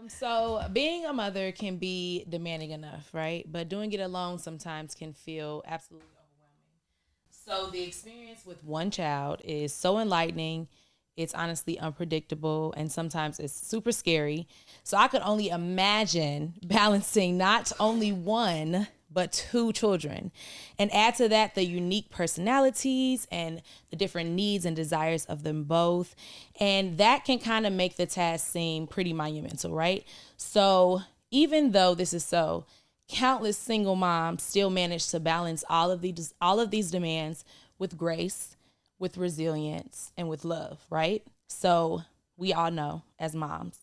So being a mother can be demanding enough, right? But doing it alone sometimes can feel absolutely overwhelming. So the experience with one child is so enlightening. It's honestly unpredictable and sometimes it's super scary. So I could only imagine balancing not only one, but two children. And add to that the unique personalities and the different needs and desires of them both. And that can kind of make the task seem pretty monumental, right? So even though this is so, countless single moms still manage to balance all of these demands with grace, with resilience, and with love, right? So we all know as moms,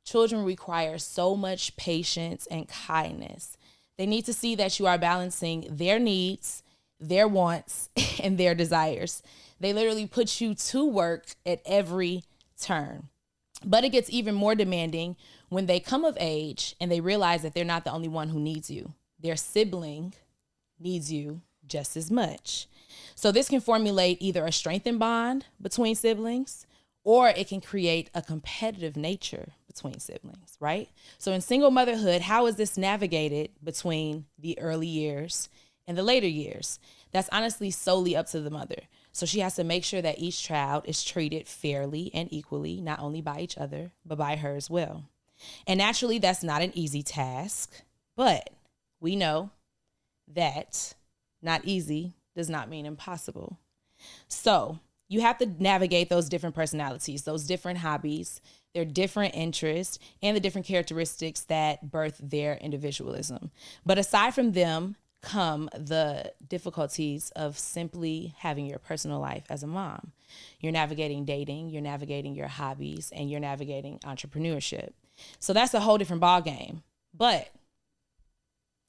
children require so much patience and kindness. They need to see that you are balancing their needs, their wants, and their desires. They literally put you to work at every turn. But it gets even more demanding when they come of age and they realize that they're not the only one who needs you. Their sibling needs you just as much. So this can formulate either a strengthened bond between siblings or it can create a competitive nature between siblings, right? So in single motherhood, how is this navigated between the early years and the later years? That's honestly solely up to the mother. So she has to make sure that each child is treated fairly and equally, not only by each other, but by her as well. And naturally, that's not an easy task, but we know that not easy does not mean impossible. So you have to navigate those different personalities, those different hobbies, their different interests, and the different characteristics that birth their individualism. But aside from them come the difficulties of simply having your personal life as a mom. You're navigating dating, you're navigating your hobbies, and you're navigating entrepreneurship. So that's a whole different ball game. But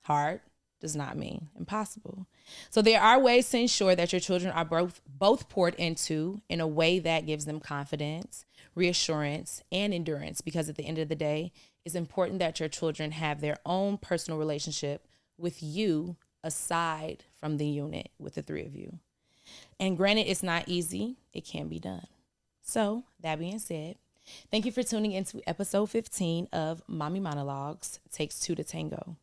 hard does not mean impossible. So there are ways to ensure that your children are both poured into in a way that gives them confidence, reassurance, and endurance. Because at the end of the day, it's important that your children have their own personal relationship with you aside from the unit with the three of you. And granted, it's not easy. It can be done. So that being said, thank you for tuning into episode 15 of Mommy Monologues Takes Two to Tango.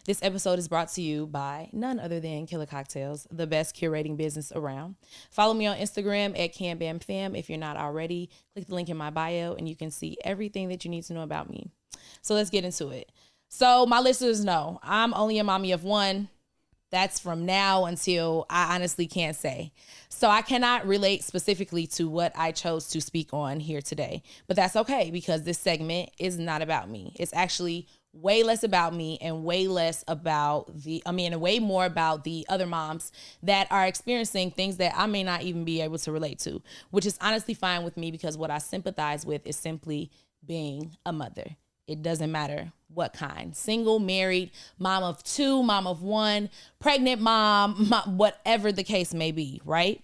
This episode is brought to you by none other than Killer Cocktails, the best curating business around. Follow me on Instagram at CamBamFam if you're not already. Click the link in my bio and you can see everything that you need to know about me. So let's get into it. So my listeners know I'm only a mommy of one. That's from now until I honestly can't say. So I cannot relate specifically to what I chose to speak on here today. But that's okay because this segment is not about me. It's actually way less about me and way more about the other moms that are experiencing things that I may not even be able to relate to, which is honestly fine with me because what I sympathize with is simply being a mother. It doesn't matter what kind. Single, married, mom of two, mom of one, pregnant mom, whatever the case may be, right?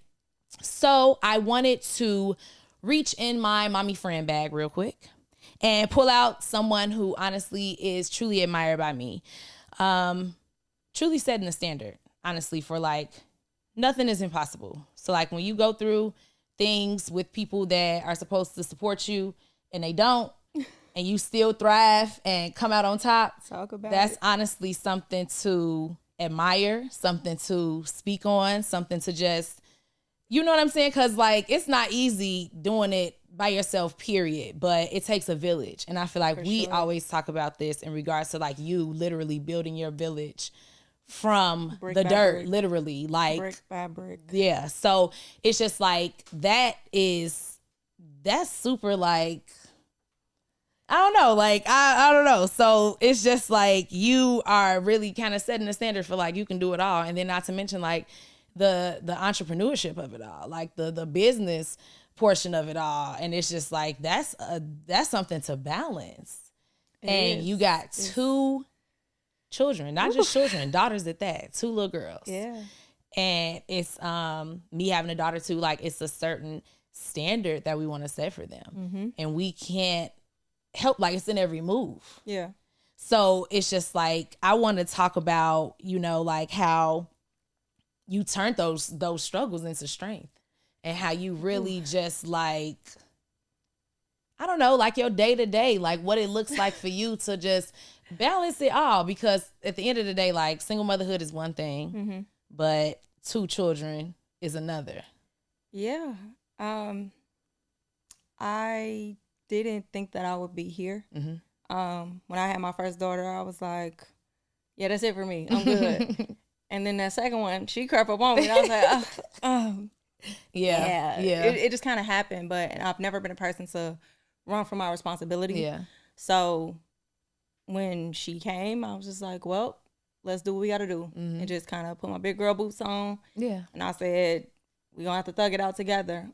So I wanted to reach in my mommy friend bag real quick and pull out someone who honestly is truly admired by me. Truly setting the standard, honestly, for like nothing is impossible. So like when you go through things with people that are supposed to support you and they don't, and you still thrive and come out on top, that's honestly something to admire, something to speak on, something to just, you know what I'm saying? Because like it's not easy doing it by yourself, period, but it takes a village. And I feel like we always talk about this in regards to like you literally building your village from brick the dirt, brick. Literally, like brick by brick. Yeah. So it's just like that's super like, I don't know. Like, I don't know. So it's just like you are really kind of setting the standard for like you can do it all. And then not to mention like the entrepreneurship of it all, like the business portion of it all. And it's just like that's something to balance. You got two children, not just children, daughters at that, two little girls. Yeah. And it's me having a daughter too, like it's a certain standard that we want to set for them. Mm-hmm. And we can't help, like it's in every move. Yeah. So it's just like I want to talk about, you know, like how you turned those struggles into strength and how you really just like, I don't know, like your day to day, like what it looks like for you to just balance it all. Because at the end of the day, like single motherhood is one thing, but 2 children is another. Yeah. I didn't think that I would be here. When I had my first daughter, I was like, yeah, that's it for me. I'm good. And then that second one, she crept up on me. And I was like, yeah. It just kind of happened. But I've never been a person to run from my responsibility. Yeah. So when she came, I was just like, well, let's do what we got to do. And just kind of put my big girl boots on. Yeah. And I said, we're going to have to thug it out together.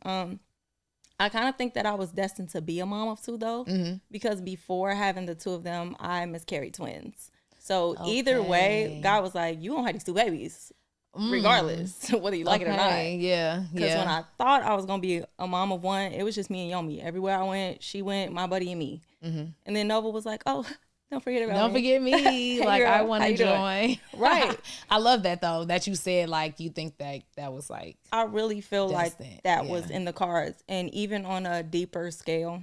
I kind of think that I was destined to be a mom of 2, though, because before having the 2 of them, I miscarried twins. So either way, God was like, you gonna have these 2 babies, regardless, whether you like it or not. Yeah. Because when I thought I was gonna be a mom of 1, it was just me and Yomi. Everywhere I went, she went, my buddy and me. And then Nova was like, oh, don't forget about me. Don't forget me. Hey, like, girl, I want to join. Right. I love that, though, that you said, like, you think that was, like, I really feel destined. Like that was in the cards. And even on a deeper scale,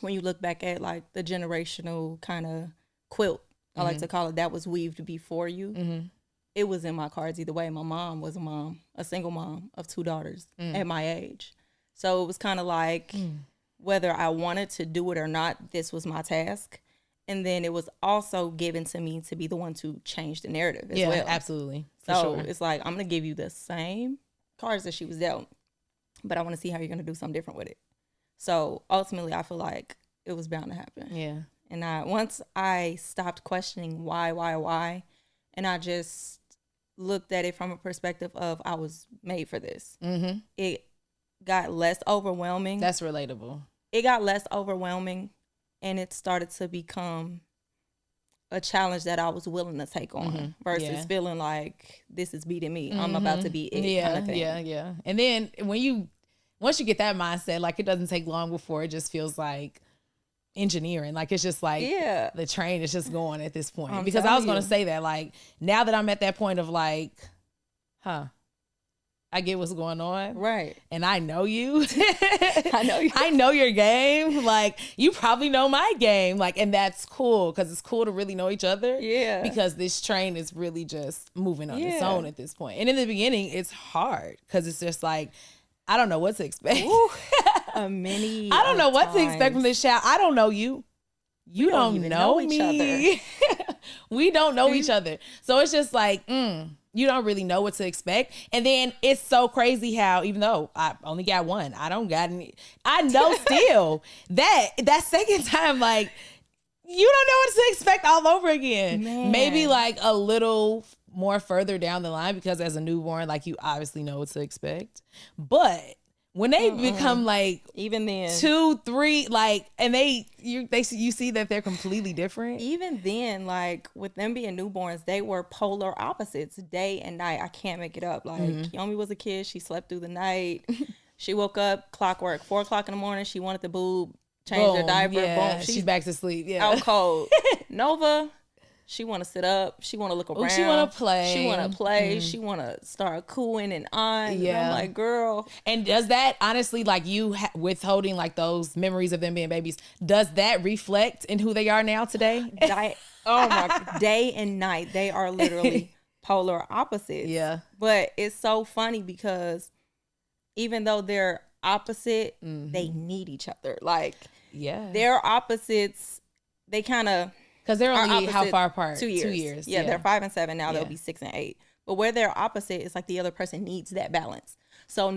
when you look back at, like, the generational kind of quilt, I like to call it, that was weaved before you. It was in my cards either way. My mom was a single mom of 2 daughters at my age. So it was kind of like whether I wanted to do it or not, this was my task. And then it was also given to me to be the one to change the narrative as well. Yeah, absolutely. So it's like, I'm going to give you the same cards that she was dealt, but I want to see how you're going to do something different with it. So ultimately, I feel like it was bound to happen. Yeah. And once I stopped questioning why, and I just looked at it from a perspective of I was made for this, it got less overwhelming. That's relatable. It got less overwhelming, and it started to become a challenge that I was willing to take on versus feeling like this is beating me. I'm about to be it kind of thing. Yeah. And then once you get that mindset, like it doesn't take long before it just feels like engineering. Like it's just like the train is just going at this point. Because I was going to say that, like, now that I'm at that point of like, I get what's going on. Right. And I know you. I know you. I know your game. Like, you probably know my game. Like, and that's cool because it's cool to really know each other. Yeah. Because this train is really just moving on its own at this point. And in the beginning, it's hard because it's just like, I don't know what to expect. I don't know what to expect from this child. I don't know you. You don't even know me. We don't know each other. So it's just like, you don't really know what to expect. And then it's so crazy how, even though I only got 1, I don't got any. I know still that second time, like, you don't know what to expect all over again. Man. Maybe like a little more further down the line, because as a newborn, like, you obviously know what to expect. But when they become like even then 2, 3, like, and you see that they're completely different. Even then, like with them being newborns, they were polar opposites, day and night. I can't make it up. Like Yomi was a kid, she slept through the night. She woke up clockwork, 4 o'clock in the morning. She wanted the boob, changed her diaper. Boom, she's back to sleep. Yeah, out cold. Nova, she want to sit up. She want to look around. Ooh, she want to play. She want to play. She want to start cooing and on. Yeah. And I'm like, girl. And does that, honestly, like you withholding like those memories of them being babies, does that reflect in who they are now today? Oh my, day and night. They are literally polar opposites. Yeah. But it's so funny because even though they're opposite, they need each other. Like, they're opposites. They kind of... Because they're only how far apart? 2 years. 2 years. Yeah, they're 5 and 7 now. They'll be 6 and 8. But where they're opposite, it's like the other person needs that balance. So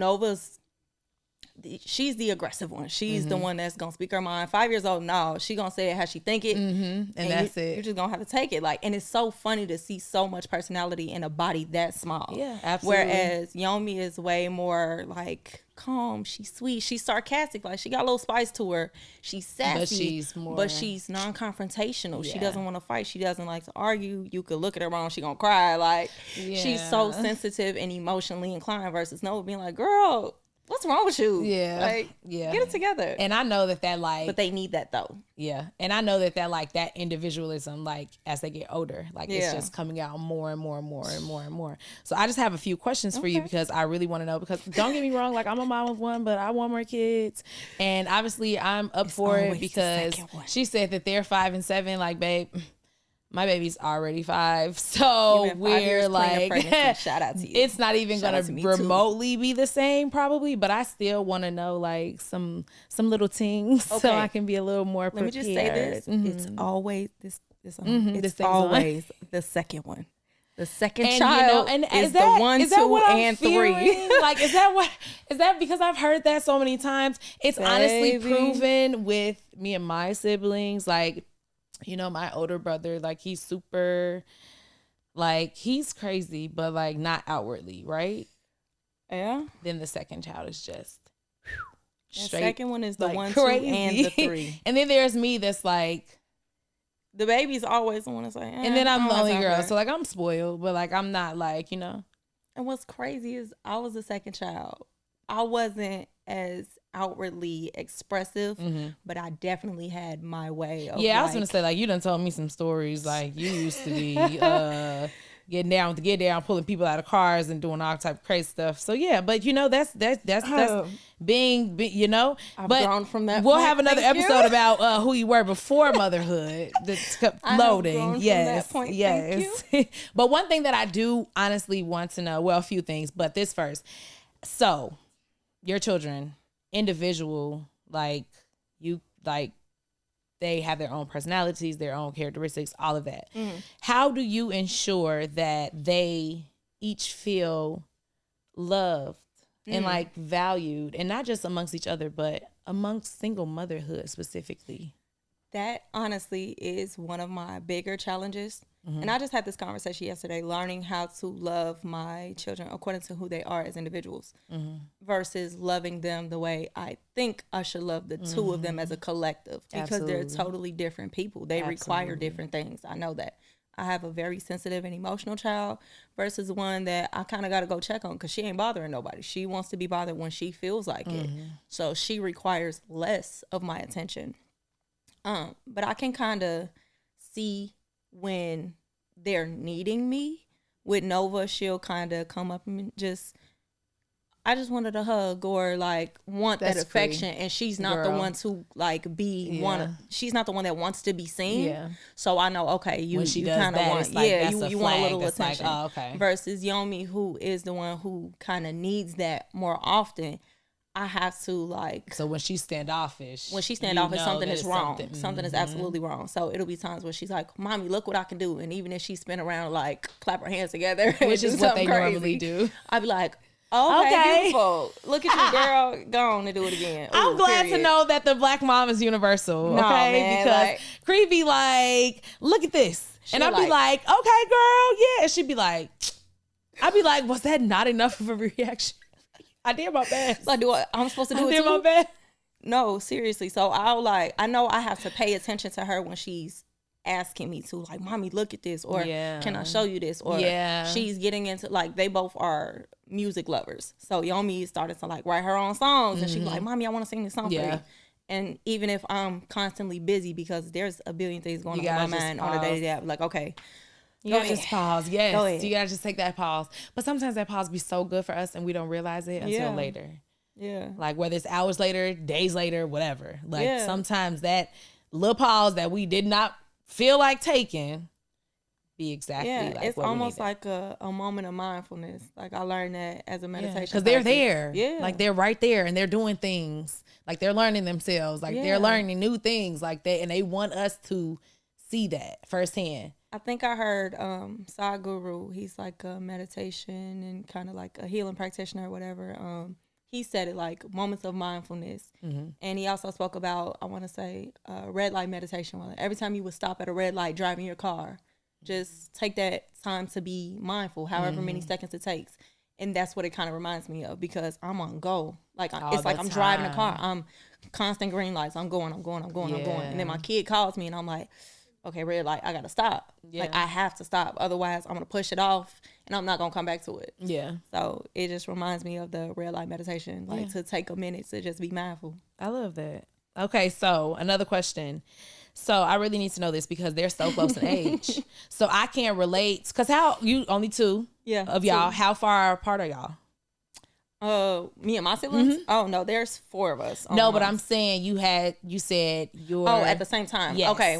she's the aggressive one. She's the one that's gonna speak her mind. 5 years old, no, she gonna say it how she think it, and that's it. You're just gonna have to take it. Like, and it's so funny to see so much personality in a body that small. Yeah, absolutely. Whereas Yomi is way more like calm. She's sweet. She's sarcastic. Like, she got a little spice to her. She's sassy, but she's non-confrontational. She doesn't want to fight. She doesn't like to argue. You could look at her wrong, she gonna cry. Like, she's so sensitive and emotionally inclined. Versus Nova being like, girl, what's wrong with you? Yeah. Like, yeah. get it together. And I know that like, but they need that though. Yeah. And I know that like that individualism, like as they get older, like it's just coming out more and more and more and more and more. So I just have a few questions for you because I really want to know, because don't get me wrong, like I'm a mom of one, but I want more kids. And obviously I'm up for it because she said that they're 5 and 7. Like, babe, my baby's already 5, so we're like, shout out to you. It's not even gonna remotely be the same, probably, but I still want to know like some little things so I can be a little more prepared. Let me just say this: it's always it's always the second one. The second child is the 1, 2, and 3. Like, is that because I've heard that so many times? It's honestly proven with me and my siblings, like. You know, my older brother, like he's super, like he's crazy, but like not outwardly, right? Yeah. Then the second child is just straight. The second one is the like 1, crazy. 2, and the 3. And then there's me that's like. The baby's always the one that's like. And then I'm the only girl. So like I'm spoiled, but like I'm not like, you know. And what's crazy is I was the second child. I wasn't as outwardly expressive, but I definitely had my way of I was gonna say, like, you done told me some stories, like you used to be getting down with the get down, pulling people out of cars and doing all type of crazy stuff. So yeah, but you know that's being you know, I've but grown from that. We'll have another episode about who you were before motherhood that's loading. Yes. But one thing that I do honestly want to know, well, a few things, but this first. So your children, individual, like you, like they have their own personalities, their own characteristics, all of that. How do you ensure that they each feel loved and like valued, and not just amongst each other, but amongst single motherhood specifically? That honestly is one of my bigger challenges. And I just had this conversation yesterday, learning how to love my children according to who they are as individuals versus loving them the way I think I should love the two of them as a collective, because they're totally different people. They require different things. I know that. I have a very sensitive and emotional child versus one that I kind of got to go check on because she ain't bothering nobody. She wants to be bothered when she feels like it. So she requires less of my attention. But I can kind of see when they're needing me. With Nova, she'll kind of come up and I just wanted a hug, or like want that affection, and she's not the one to like she's not the one that wants to be seen. So I know, okay, you kind of want you want a little attention. Like, oh, okay. Versus Yomi, who is the one who kind of needs that more often. I have to like. So when she's standoffish, something is wrong. Something is absolutely wrong. So it'll be times where she's like, "Mommy, look what I can do," and even if she spin around, like clap her hands together, which is what they normally do, I'd be like, okay, beautiful. Look at you, girl. Go on and do it again. Ooh, I'm glad to know that the black mom is universal. No, okay, man, because like, Cree be look at this, and I'd be like, okay, girl, yeah, and she'd be like, was that not enough of a reaction? I did my best. Like, I'm supposed to do it too? I did my best. No, seriously. So I know I have to pay attention to her when she's asking me to, like, Mommy, look at this, or can I show you this? Or she's getting into, like, they both are music lovers. So Yomi started to like write her own songs, and she's like, Mommy, I want to sing this song for you. And even if I'm constantly busy, because there's a billion things going on in my mind on a day-to-day, I'm like, okay. You gotta just pause. Yes. You gotta just take that pause. But sometimes that pause be so good for us and we don't realize it until later. Yeah. Like whether it's hours later, days later, whatever. Like sometimes that little pause that we did not feel like taking be exactly like it's what almost we needed. like a moment of mindfulness. Like I learned that as a meditation. Because they're there. Yeah. Like they're right there and they're doing things. Like they're learning themselves. Like they're learning new things like that. And they want us to see that firsthand. I think I heard Sadhguru, he's like a meditation and kind of like a healing practitioner or whatever. He said it like moments of mindfulness. And he also spoke about, I want to say, red light meditation. Every time you would stop at a red light driving your car, just take that time to be mindful, however many seconds it takes. And that's what it kind of reminds me of, because I'm on go. Like it's like I'm driving a car. I'm constant green lights. I'm going. And then my kid calls me and I'm like, okay, red light, I gotta stop. Yeah. Like I have to stop. Otherwise I'm gonna push it off and I'm not gonna come back to it. Yeah. So it just reminds me of the red light meditation, like to take a minute to just be mindful. I love that. Okay, so another question. So I really need to know this because they're so close in age. So I can't relate. Because how, you only two of y'all, how far apart are y'all? Me and my siblings? Oh, no, there's 4 of us. No, but I'm saying you said your... Oh, at the same time. Yes. Okay,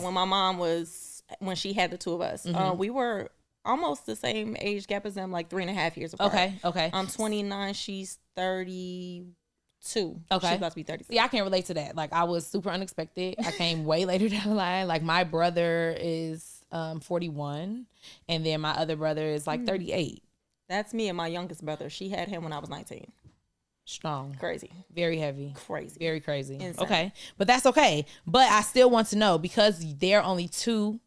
when she had the 2 of us, we were almost the same age gap as them, like 3.5 years apart. Okay. I'm 29, she's 32. Okay. She's about to be 36. Yeah, I can't relate to that. Like, I was super unexpected. I came way later down the line. Like, my brother is 41, and then my other brother is like 38. That's me and my youngest brother. She had him when I was 19. Strong. Crazy. Very heavy. Crazy. Very crazy. Insane. Okay. But that's okay. But I still want to know, because they're only 2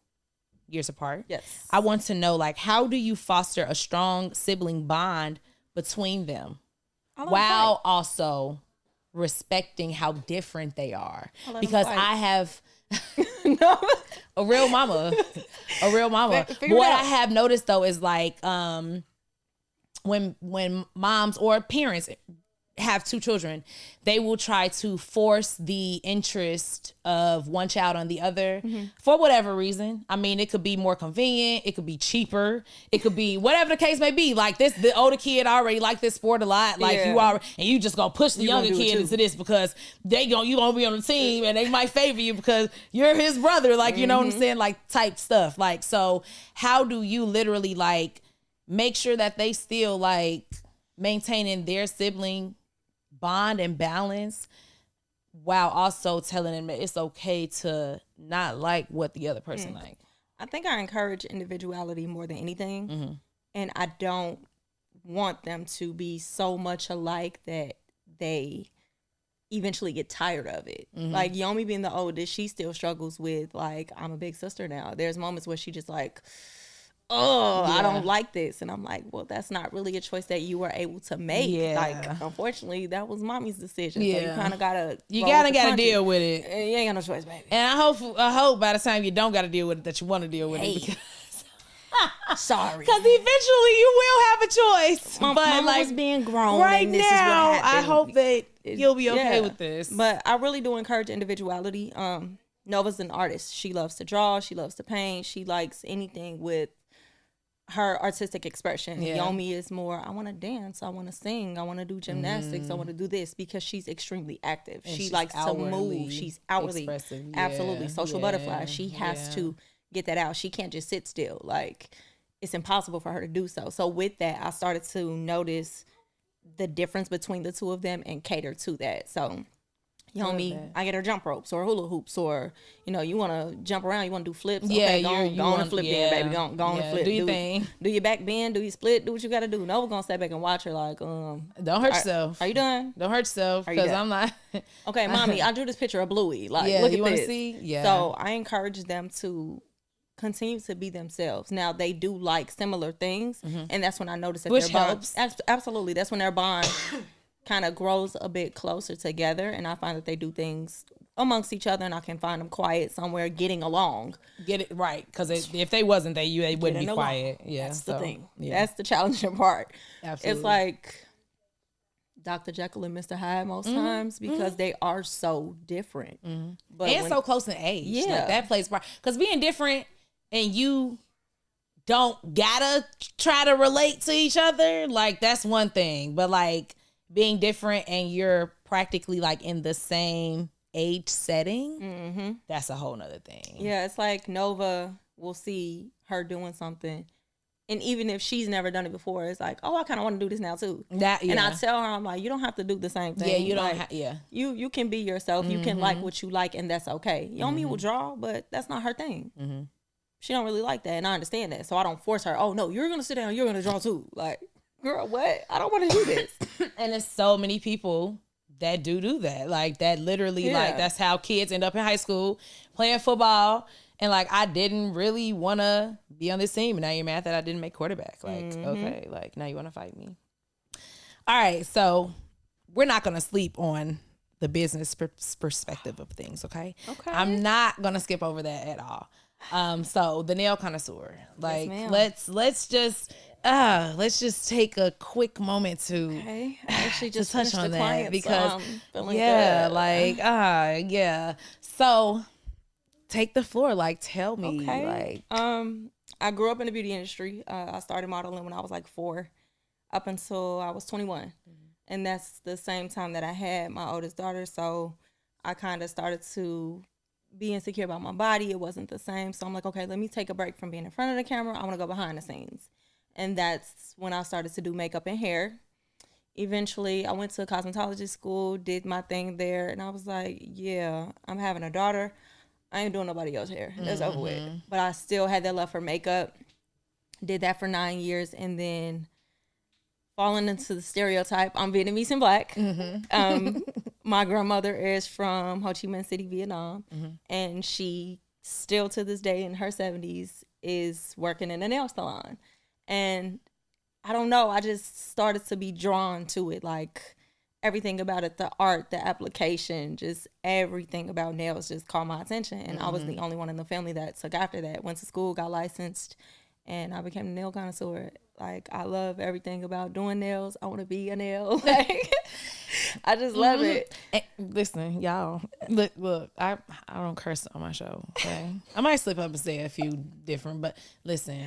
years apart. Yes. I want to know, like, how do you foster a strong sibling bond between them while also respecting how different they are? Because I have a real mama. What I have noticed though is like when moms or parents have 2 children, they will try to force the interest of one child on the other for whatever reason. I mean, it could be more convenient, it could be cheaper, it could be whatever the case may be. Like the older kid already like this sport a lot, like you are, and you just gonna push the younger kid into this because you gonna be on the team and they might favor you because you're his brother. Like, you know what I'm saying? Like type stuff. Like, so how do you literally like make sure that they still like maintaining their sibling bond and balance while also telling them that it's okay to not like what the other person like? I think I encourage individuality more than anything. And I don't want them to be so much alike that they eventually get tired of it. Like Yomi being the oldest, she still struggles with like, I'm a big sister now. There's moments where she just like, I don't like this. And I'm like, well, that's not really a choice that you were able to make. Like, unfortunately, that was mommy's decision. So you kind of gotta deal with it. And you ain't got no choice, baby. And I hope by the time you don't gotta deal with it that you want to deal with it. Because sorry. Because eventually you will have a choice. But like was being grown right and this now, is what happened. I hope that you'll be okay with this. But I really do encourage individuality. Nova's an artist. She loves to draw. She loves to paint. She likes anything with her artistic expression. Yomi is more, I want to dance, I want to sing, I want to do gymnastics, I want to do this, because she's extremely active. And she likes to move. She's outwardly absolutely social butterfly. She has to get that out. She can't just sit still. Like, it's impossible for her to do so. So with that, I started to notice the difference between the 2 of them and cater to that. So Yomi, I get her jump ropes or hula hoops, or you want to jump around, you want to do flips. Okay, go on and flip then, baby. Go on and flip. Do your thing. Do your back bend. Do your split. Do what you got to do. Nova's gonna step back and watch her like, don't hurt yourself. Are you done? Don't hurt yourself, because I'm not. Okay, mommy, I drew this picture of Bluey. Like, look at this. See? Yeah. So I encourage them to continue to be themselves. Now they do like similar things, and that's when I notice that which their helps. bond, absolutely, that's when their bond kind of grows a bit closer together, and I find that they do things amongst each other, and I can find them quiet somewhere getting along. Get it right, because if they wasn't, they wouldn't be quiet. Yeah, that's the thing. That's the challenging part. Absolutely, it's like Dr. Jekyll and Mr. Hyde most times, because they are so different, but so close in age. Yeah, like, that plays part. Because being different and you don't gotta try to relate to each other, like, that's one thing. But like being different and you're practically like in the same age setting, that's a whole nother thing. Yeah, it's like Nova will see her doing something, and even if she's never done it before, it's like, oh, I kind of want to do this now too. And I tell her, I'm like, you don't have to do the same thing. Yeah, you don't. Like, you can be yourself. You can like what you like, and that's okay. Yomi will draw, but that's not her thing. She don't really like that, and I understand that. So I don't force her. Oh no, you're gonna sit down. You're gonna draw too. Like, girl, what? I don't want to do this. And there's so many people that do that. Like, that literally, like, that's how kids end up in high school playing football. And like, I didn't really want to be on this team, and now you're mad that I didn't make quarterback. Like, okay, like, now you want to fight me. All right, so we're not gonna sleep on the business perspective of things. Okay. I'm not gonna skip over that at all. So the Nail Connoisseur. Like, yes, let's just take a quick moment to I actually just to touch finished on the that client, because so I'm feeling yeah, good. like yeah. So take the floor. Like, tell me, Okay. like, I grew up in the beauty industry. I started modeling when I was like 4, up until I was 21, and that's the same time that I had my oldest daughter. So I kind of started to be insecure about my body. It wasn't the same. So I'm like, okay, let me take a break from being in front of the camera. I want to go behind the scenes. And that's when I started to do makeup and hair. Eventually, I went to a cosmetology school, did my thing there, and I was like, yeah, I'm having a daughter. I ain't doing nobody else's hair. That's over with. But I still had that love for makeup. Did that for 9 years, and then falling into the stereotype, I'm Vietnamese and black. My grandmother is from Ho Chi Minh City, Vietnam, and she still to this day in her 70s is working in a nail salon. And I don't know, I just started to be drawn to it, like everything about it, the art, the application, just everything about nails just caught my attention. And I was the only one in the family that took after that. Went to school, got licensed, and I became a nail connoisseur. Like, I love everything about doing nails. I want to be a nail. Like, I just love it. And listen, y'all. Look. I don't curse on my show. Okay, I might slip up and say a few different, but listen,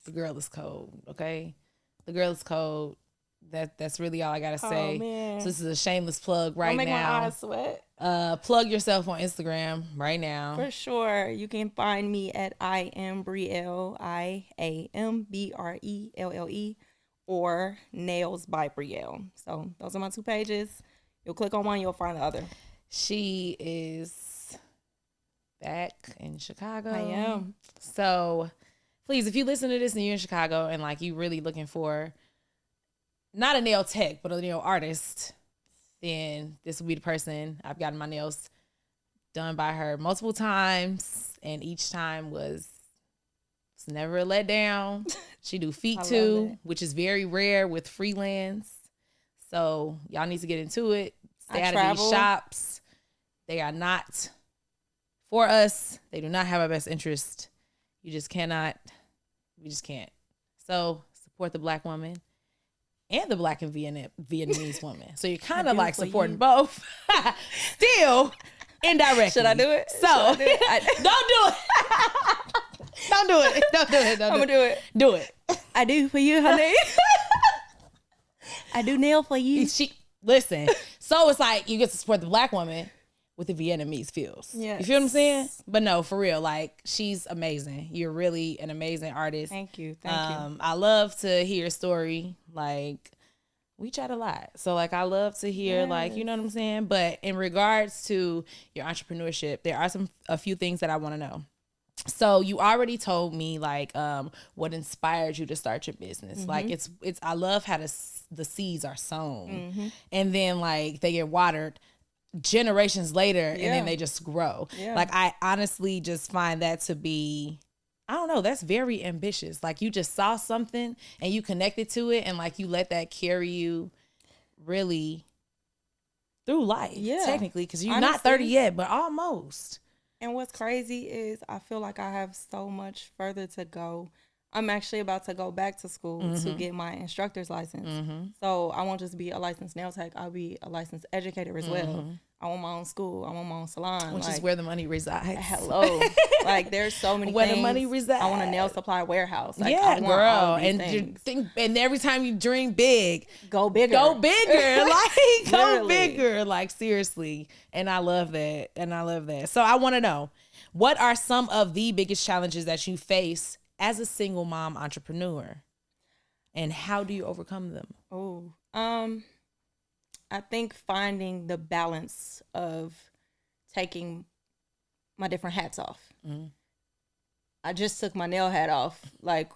the girl is cold. Okay, the girl is cold. That's really all I gotta say. Man. So this is a shameless plug right Don't make now. my eyes sweat. Plug yourself on Instagram right now. For sure. You can find me at I am Brielle, IAMBRELLE, or Nails by Brielle. So those are my 2 pages. You'll click on one, you'll find the other. She is back in Chicago. I am. So please, if you listen to this and you're in Chicago and like you really looking for not a nail tech, but a nail artist, then this will be the person. I've gotten my nails done by her multiple times, and each time was never a letdown. She do feet too, which is very rare with freelance. So y'all need to get into it. Stay out of these shops. They are not for us. They do not have our best interest. You just cannot. We just can't. So support the black woman and the black and Vietnamese woman. So you're kind of like supporting both. Still, indirectly. Should I do it? So, don't do it. Don't do it. Don't do it. I'm going to do it. Do it. I do for you, honey. I do nail for you. Listen. So it's like you get to support the black woman with the Vietnamese feels. Yes. You feel what I'm saying? But no, for real, like, she's amazing. You're really an amazing artist. Thank you. Thank you. I love to hear your story. Like, we chat a lot. So, like, I love to hear, like, you know what I'm saying? But in regards to your entrepreneurship, there are a few things that I want to know. So you already told me, like, what inspired you to start your business. Like, it's I love how the seeds are sown and then, like, they get watered generations later and then they just grow. Like, I honestly just find that to be, I don't know, that's very ambitious. Like, you just saw something and you connected to it and like you let that carry you really through life, technically, because you're not 30 yet, but almost. And what's crazy is I feel like I have so much further to go. I'm actually about to go back to school to get my instructor's license. So I won't just be a licensed nail tech. I'll be a licensed educator as well. I want my own school. I want my own salon. Which is where the money resides. Hello. Like, there's so many where things. the money resides. I want a nail supply warehouse. Like, yeah, I want girl. all these And things. and every time you dream big, go bigger. Go bigger. Like, go bigger. Like, seriously. And I love that. So I want to know, what are some of the biggest challenges that you face as a single mom entrepreneur, and how do you overcome them? Oh, I think finding the balance of taking my different hats off. I just took my nail hat off, like,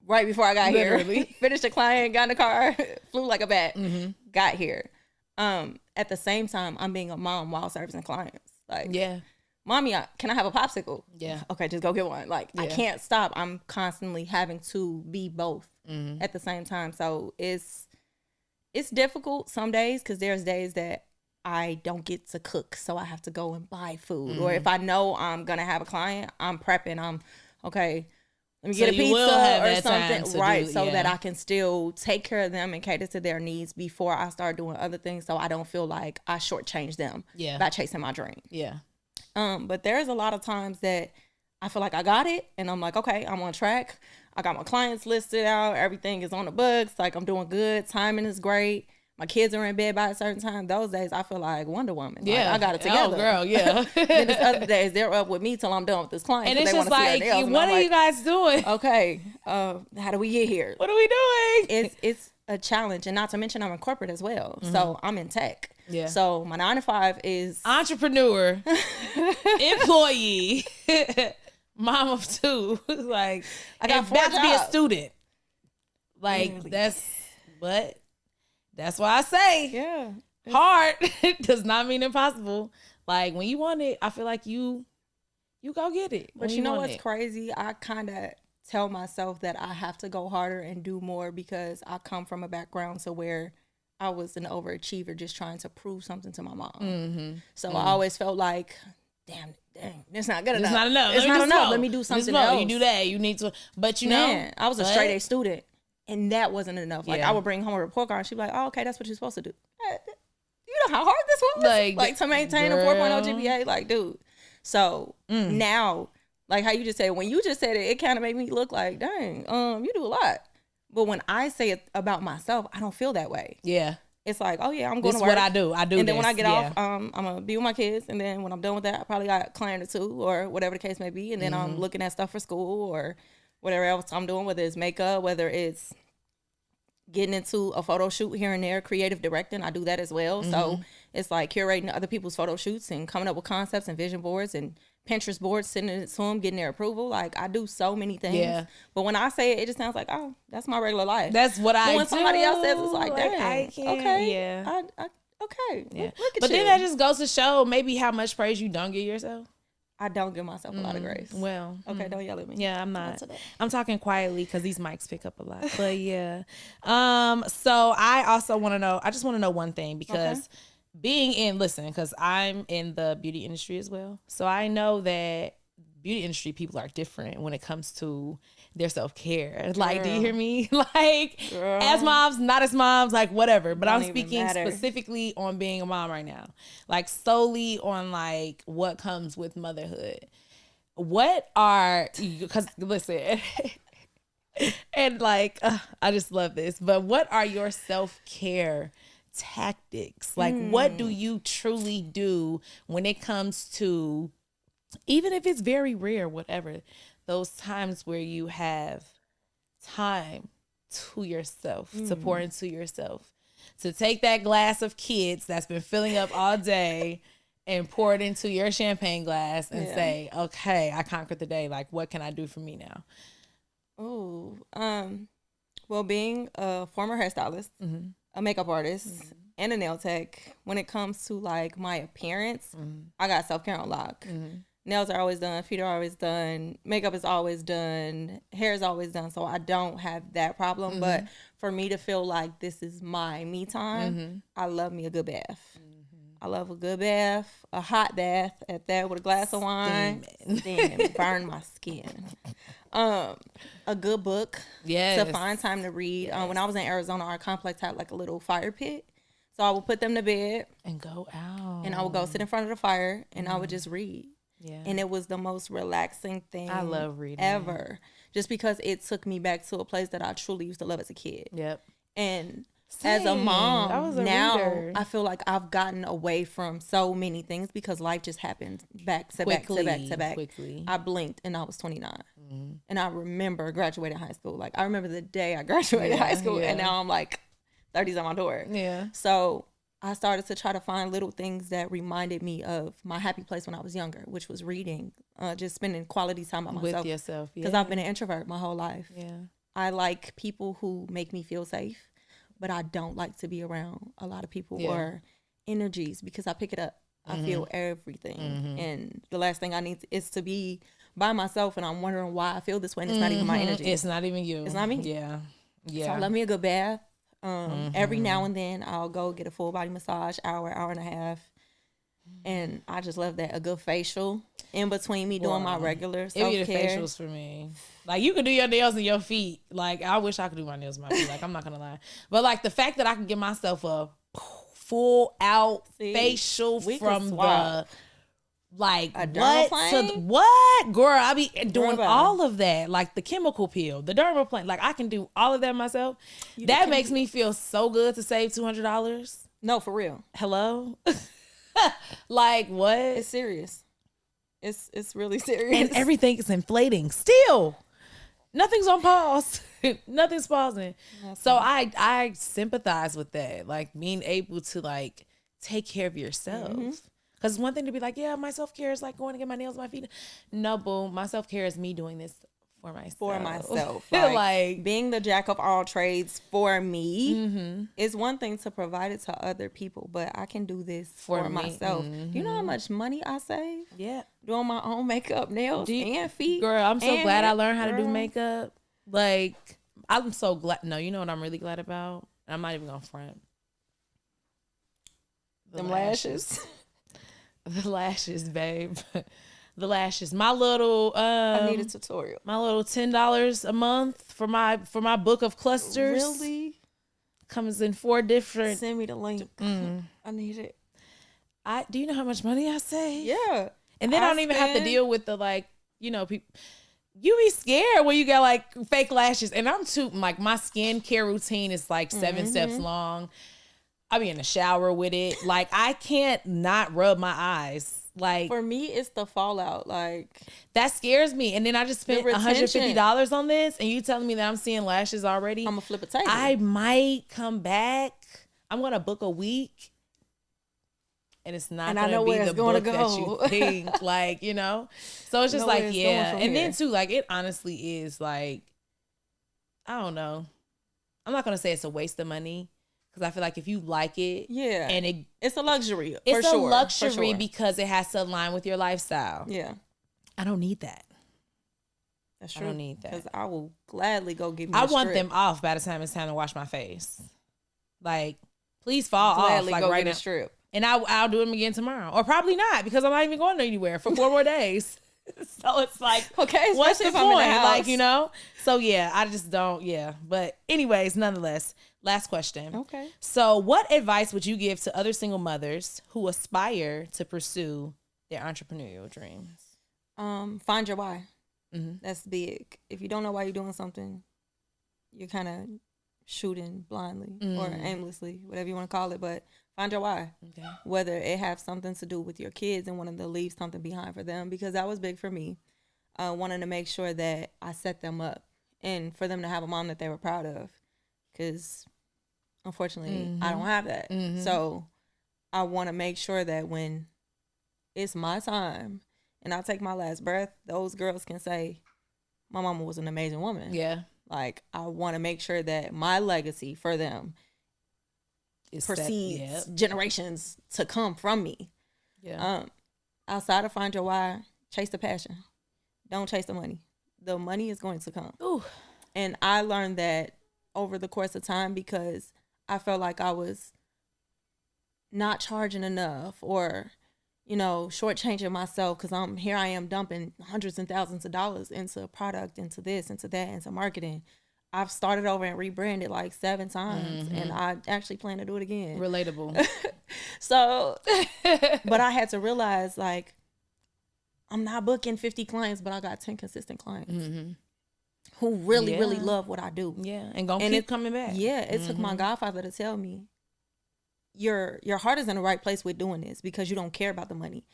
right before I got here. Finished a client, got in the car, flew like a bat, got here. At the same time, I'm being a mom while servicing clients. Like, Mommy, can I have a popsicle? Yeah. Okay, just go get one. Like, I can't stop. I'm constantly having to be both at the same time. So it's difficult some days, because there's days that I don't get to cook, so I have to go and buy food. Or if I know I'm going to have a client, I'm prepping. I'm, okay, let me get a pizza or something. Right, so that I can still take care of them and cater to their needs before I start doing other things, so I don't feel like I shortchange them by chasing my dream. Yeah. But there's a lot of times that I feel like I got it, and I'm like, okay, I'm on track. I got my clients listed out. Everything is on the books. Like, I'm doing good. Timing is great. My kids are in bed by a certain time. Those days, I feel like Wonder Woman. Yeah. Like, I got it together. Oh, girl, yeah. Then there's other days, they're up with me till I'm done with this client. And it's just like, what are you guys doing? Okay, how do we get here? What are we doing? It's a challenge. And not to mention, I'm in corporate as well. So I'm in tech. Yeah. So my 9 to 5 is... entrepreneur, employee, mom of 2. Like, I got 4 jobs. To be a student. Like, really? That's why I say, hard does not mean impossible. Like, when you want it, I feel like you go get it. But you know what's crazy? I kind of tell myself that I have to go harder and do more, because I come from a background to where I was an overachiever, just trying to prove something to my mom. So I always felt like, dang, it's not good enough. It's not enough. It's not enough. Let me do something else. You do that. You need to. But I was a straight A student, and that wasn't enough. Like, I would bring home a report card, and she'd be like, oh, okay, that's what you're supposed to do. You know how hard this was? Like to maintain a 4.0 GPA? Like, dude. So now, like how you just said, when you just said it, it kind of made me look like, dang, you do a lot. But when I say it about myself, I don't feel that way. Yeah. It's like, oh yeah, I'm going to work. This is what I do. And then when I get off, I'm going to be with my kids. And then when I'm done with that, I probably got a client or 2 or whatever the case may be. And then I'm looking at stuff for school or whatever else I'm doing, whether it's makeup, whether it's getting into a photo shoot here and there, creative directing. I do that as well. So it's like curating other people's photo shoots and coming up with concepts and vision boards and Pinterest boards, sending it to them, getting their approval. Like, I do so many things. Yeah. But when I say it, it just sounds like, oh, that's my regular life. That's what I do. When somebody else says, it's like, dang, I can't, okay. Yeah. Okay. Yeah. Look at but you. Then that just goes to show maybe how much praise you don't give yourself. I don't give myself a lot of grace. Well. Okay, don't yell at me. Yeah, I'm not. I'm talking quietly because these mics pick up a lot. But yeah. So I also want to know, I just want to know one thing, because because I'm in the beauty industry as well. So I know that beauty industry people are different when it comes to their self-care. Like, do you hear me? Like, as moms, not as moms, like whatever. But I'm speaking specifically on being a mom right now. Like, solely on like what comes with motherhood. What are, because listen, and like, I just love this, but what are your self-care tactics? Like, what do you truly do when it comes to, even if it's very rare, whatever, those times where you have time to yourself, to pour into yourself, to take that glass of kids that's been filling up all day and pour it into your champagne glass and say, okay, I conquered the day. Like, what can I do for me now? Well, being a former hairstylist, a makeup artist, and a nail tech, when it comes to like my appearance, I got self-care on lock. Nails are always done, feet are always done, makeup is always done, hair is always done, so I don't have that problem. But for me to feel like this is my me time, I love me a good bath. I love a good bath, a hot bath at that with a glass of wine, then burn my skin. A good book to find time to read. When I was in Arizona, our complex had like a little fire pit. So I would put them to bed and go out, and I would go sit in front of the fire and I would just read. Yeah. And it was the most relaxing thing I love reading ever. Just because it took me back to a place that I truly used to love as a kid. Yep. And as a mom, now I feel like I've gotten away from so many things because life just happened back to back to back to back. Quickly. I blinked and I was 29. And I remember graduating high school. Like, I remember the day I graduated high school, and now I'm like 30's on my door. Yeah. So I started to try to find little things that reminded me of my happy place when I was younger, which was reading, just spending quality time by myself. With yourself, because I've been an introvert my whole life. Yeah. I like people who make me feel safe, but I don't like to be around a lot of people or energies because I pick it up. I feel everything. And the last thing I need is to be by myself and I'm wondering why I feel this way and it's not even my energy. It's not even you. It's not me. Yeah. Yeah. So I love me a good bath. Every now and then I'll go get a full body massage, hour and a half. And I just love that. A good facial in between me doing my regular self-care. It be the facials for me. Like, you can do your nails and your feet. Like, I wish I could do my nails and my feet. Like, I'm not going to lie. But, like, the fact that I can give myself a full out facial from the, like, a what? To the, what? Girl, I be doing all of that. Like, the chemical peel, the dermaplane. Like, I can do all of that myself. That makes me feel so good to save $200. No, for real. Hello? Like, what? It's serious. It's really serious. And everything is inflating still. Nothing's on pause. Nothing's pausing. So I sympathize with that. Like, being able to, like, take care of yourself. Because it's one thing to be like, yeah, my self-care is like going to get my nails, my feet. No, boom. My self-care is me doing this for myself. Like, being the jack of all trades for me is one thing to provide it to other people, but I can do this for myself. Do you know how much money I save? Yeah. Doing my own makeup, nails, and feet. Girl, I'm so glad I learned how to do makeup. Like, I'm so glad. No, you know what I'm really glad about? I'm not even going to front. Them lashes. The lashes, babe. The lashes. My little I need a tutorial. My little $10 a month for my book of clusters. Really? Comes in 4 different. Send me the link. I need it. Do you know how much money I save? Yeah. And then I don't even have to deal with the, like, you know, people. You be scared when you got like fake lashes. And I'm too, like, my skincare routine is like 7 steps long. I be in the shower with it. Like, I can't not rub my eyes. Like, for me, it's the fallout. Like, that scares me. And then I just spent $150 on this, and you telling me that I'm seeing lashes already. I'm gonna flip a table. I might come back. I'm gonna book a week, and it's not gonna be the book that you think. Like, you know. So it's just like, yeah. And then too, like, it honestly is like, I don't know. I'm not gonna say it's a waste of money. Because I feel like if you like it, and it's a luxury. It's a luxury because it has to align with your lifestyle. Yeah, I don't need that. That's true. I don't need that because I will gladly go give me. I want them off by the time it's time to wash my face. Like, please fall off. Like, go right get now. A strip. And I'll do them again tomorrow, or probably not because I'm not even going anywhere for 4 more days. So it's like, okay, what's the point? Like, you know. So yeah, I just don't. Yeah, but anyways, nonetheless. Last question. Okay. So what advice would you give to other single mothers who aspire to pursue their entrepreneurial dreams? Find your why. That's big. If you don't know why you're doing something, you're kind of shooting blindly or aimlessly, whatever you want to call it. But find your why. Okay. Whether it has something to do with your kids and wanting to leave something behind for them, because that was big for me. Wanting to make sure that I set them up and for them to have a mom that they were proud of. Because unfortunately, I don't have that. So I want to make sure that when it's my time and I take my last breath, those girls can say, my mama was an amazing woman. Yeah. Like, I want to make sure that my legacy for them proceeds generations to come from me. Yeah. Outside of find your why, chase the passion. Don't chase the money. The money is going to come. Ooh. And I learned that over the course of time because I felt like I was not charging enough or, you know, shortchanging myself because I am dumping hundreds and thousands of dollars into a product, into this, into that, into marketing. I've started over and rebranded like 7 times and I actually plan to do it again. Relatable. So, but I had to realize like, I'm not booking 50 clients, but I got 10 consistent clients. Who really, really love what I do. Yeah. And gonna keep coming back. Yeah. It took my godfather to tell me, your heart is in the right place with doing this because you don't care about the money.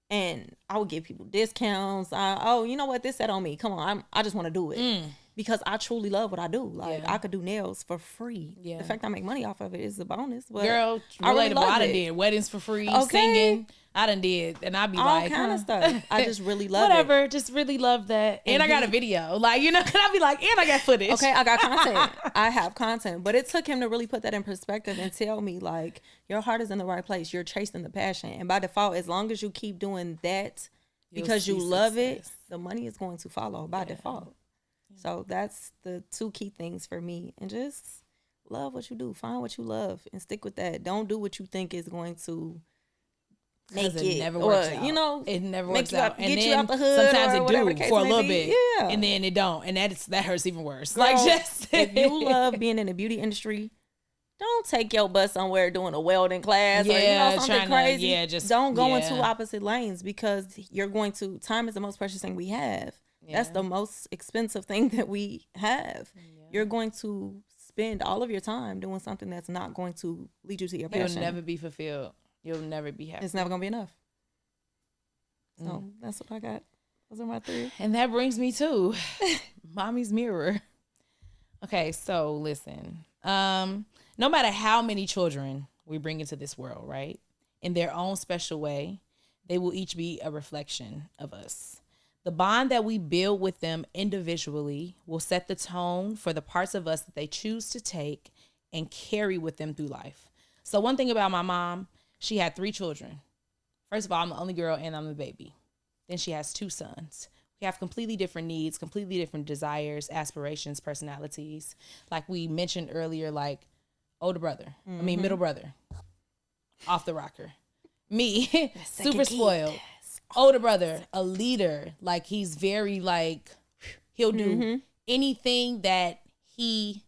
And I would give people discounts. You know what? This set on me. Come on. I just want to do it. Because I truly love what I do. Like, I could do nails for free. Yeah. The fact I make money off of it is a bonus. But girl, I done did weddings for free, singing. I done did. And I'd be all kind of stuff. I just really love whatever, it. Just really love that. And I got a video. Like, you know, and I'd be like, and I got footage. Okay, I got content. I have content. But it took him to really put that in perspective and tell me, like, your heart is in the right place. You're chasing the passion. And by default, as long as you keep doing that because you love it, the money is going to follow by default. So that's the 2 key things for me. And just love what you do. Find what you love and stick with that. Don't do what you think is going to make it never works out. You know, it never works out. And get you out the hood. Sometimes it do for a little bit, yeah, and then it don't, and that hurts even worse. Girl, like, just if you love being in the beauty industry, don't take your butt somewhere doing a welding class or something crazy. Just don't go in two opposite lanes, because time is the most precious thing we have. That's the most expensive thing that we have. You're going to spend all of your time doing something that's not going to lead you to your passion. You'll never be fulfilled. You'll never be happy. It's never going to be enough. So that's what I got. Those are my 3. And that brings me to mommy's mirror. Okay, so listen. No matter how many children we bring into this world, right? In their own special way, they will each be a reflection of us. The bond that we build with them individually will set the tone for the parts of us that they choose to take and carry with them through life. So one thing about my mom, she had 3 children. First of all, I'm the only girl and I'm the baby. Then she has 2 sons. We have completely different needs, completely different desires, aspirations, personalities. Like we mentioned earlier, like older brother, middle brother, off the rocker. Me, super spoiled. Older brother, a leader. Like he's very like, he'll do anything that he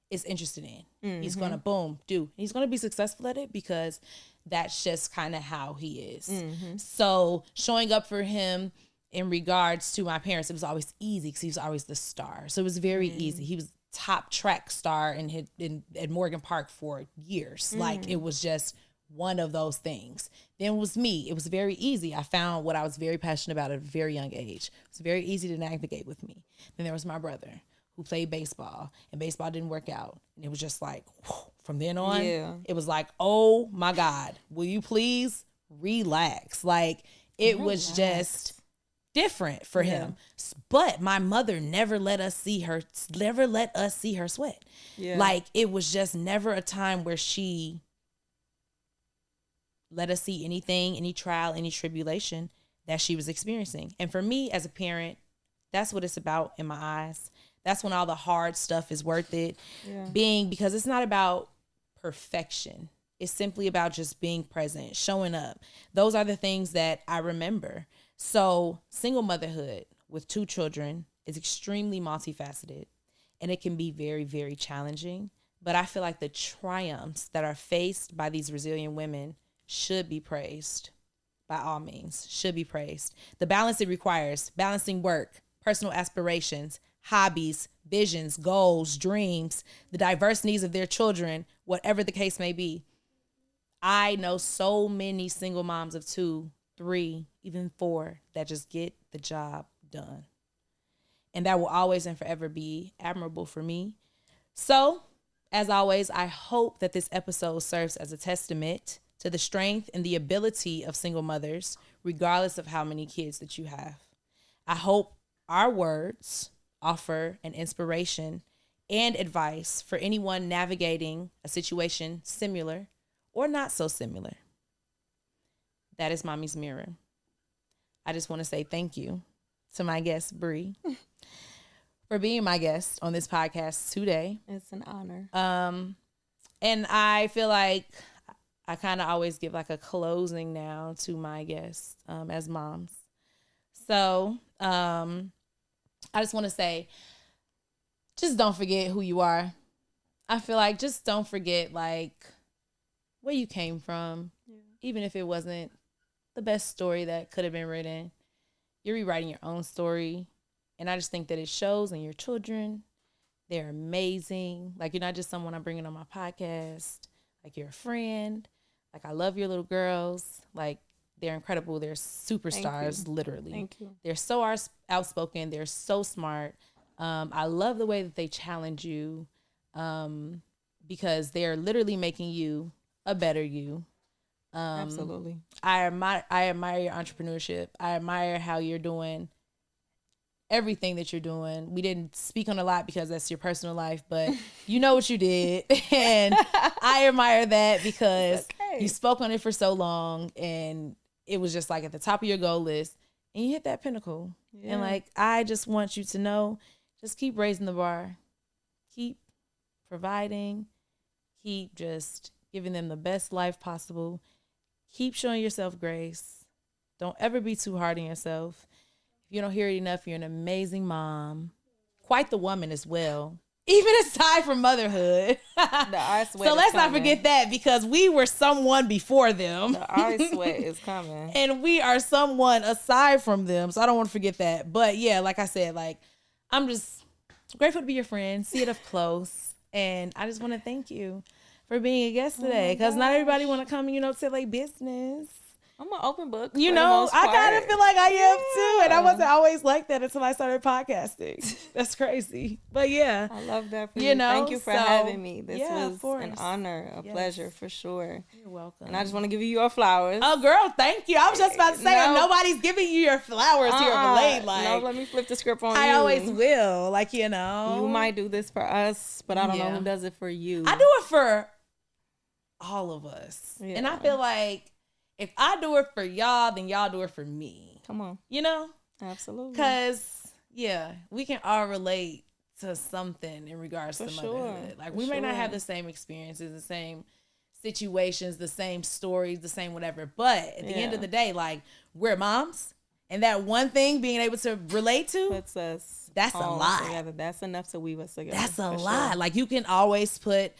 is interested in. He's going to do. He's going to be successful at it because that's just kind of how he is. So showing up for him in regards to my parents, it was always easy because he was always the star. So it was very easy. He was top track star at Morgan Park for years. Like it was just one of those things. Then it was me. It was very easy. I found what I was very passionate about at a very young age. It was very easy to navigate with me. Then there was my brother who played baseball, and baseball didn't work out. And it was just like, from then on, it was like, oh my God, will you please relax? Like it was just different for him. But my mother never let us see her sweat. Like it was just never a time where she let us see anything, any trial, any tribulation that she was experiencing. And for me as a parent, that's what it's about in my eyes. That's when all the hard stuff is worth it. Because it's not about perfection. It's simply about just being present, showing up. Those are the things that I remember. So single motherhood with 2 children is extremely multifaceted, and it can be very, very challenging. But I feel like the triumphs that are faced by these resilient women should be praised. By all means, should be praised. The balance it requires, balancing work, personal aspirations, hobbies, visions, goals, dreams, the diverse needs of their children, whatever the case may be. I know so many single moms of 2, 3, even 4 that just get the job done. And that will always and forever be admirable for me. So, as always, I hope that this episode serves as a testament to the strength and the ability of single mothers, regardless of how many kids that you have. I hope our words offer an inspiration and advice for anyone navigating a situation similar or not so similar. That is Mommy's Mirror. I just want to say thank you to my guest, Bre, for being my guest on this podcast today. It's an honor. And I feel like I kind of always give like a closing now to my guests as moms. So I just want to say, just don't forget who you are. I feel like just don't forget like where you came from, even if it wasn't the best story that could have been written. You're rewriting your own story. And I just think that it shows in your children. They're amazing. Like, you're not just someone I'm bringing on my podcast. Like, you're a friend. Like, I love your little girls. Like, they're incredible. They're superstars, literally. Thank you. They're so outspoken. They're so smart. I love the way that they challenge you because they're literally making you a better you. Absolutely. I admire your entrepreneurship. I admire how you're doing everything that you're doing. We didn't speak on a lot because that's your personal life, but you know what you did. And I admire that because you spoke on it for so long and it was just like at the top of your goal list and you hit that pinnacle. And like, I just want you to know, just keep raising the bar, keep providing, Keep just giving them the best life possible. Keep showing yourself grace. Don't ever be too hard on yourself. If you don't hear it enough, you're an amazing mom. Quite the woman as well. Even aside from motherhood. The eye sweat so let's not forget that, because we were someone before them. The eye sweat is coming. And we are someone aside from them. So I don't want to forget that. But yeah, like I said, like, I'm just grateful to be your friend, see it up close. And I just want to thank you for being a guest today. Because not everybody want to come and, tell their business. I'm an open book. I kind of feel like I am too. And I wasn't always like that until I started podcasting. That's crazy. But yeah. I love that for you. Thank you for having me. This was an honor, a pleasure for sure. You're welcome. And I just want to give you your flowers. Oh, girl, thank you. I was just about to say, nobody's giving you your flowers here, Malay. Like, no, let me flip the script on you. I always will. Like, You might do this for us, but I don't know who does it for you. I do it for all of us. Yeah. And I feel like, if I do it for y'all, then y'all do it for me. Come on. Absolutely. Because, we can all relate to something in regards to motherhood. Like, we may not have the same experiences, the same situations, the same stories, the same whatever. But at the end of the day, like, we're moms. And that one thing being able to relate to puts us that's a lot. Together. That's enough to weave us together. That's a lot. Sure. Like, you can always put,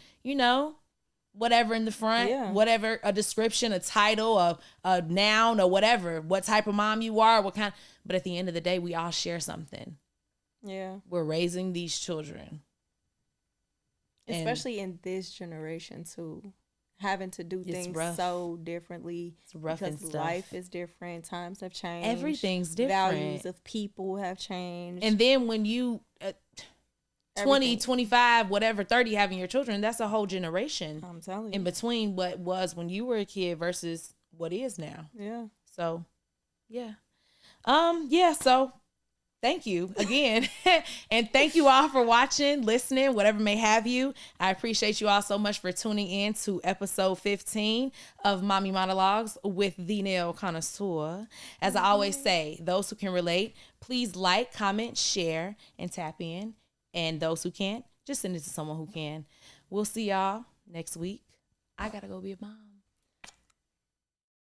whatever in the front, whatever, a description, a title, a noun, or whatever, what type of mom you are, what kind. But at the end of the day, we all share something. Yeah. We're raising these children. Especially in this generation, too. Having to do things so differently. It's rough because and stuff. Life is different. Times have changed. Everything's different. Values of people have changed. And then when you... 20, 25, whatever, 30 having your children, that's a whole generation. I'm telling you. In between what was when you were a kid versus what is now. Yeah. So, yeah. So thank you again. And thank you all for watching, listening, whatever may have you. I appreciate you all so much for tuning in to episode 15 of Mommy Monologues with the Nail Connoisseur. As I always say, those who can relate, please like, comment, share, and tap in. And those who can't, just send it to someone who can. We'll see y'all next week. I gotta go be a mom.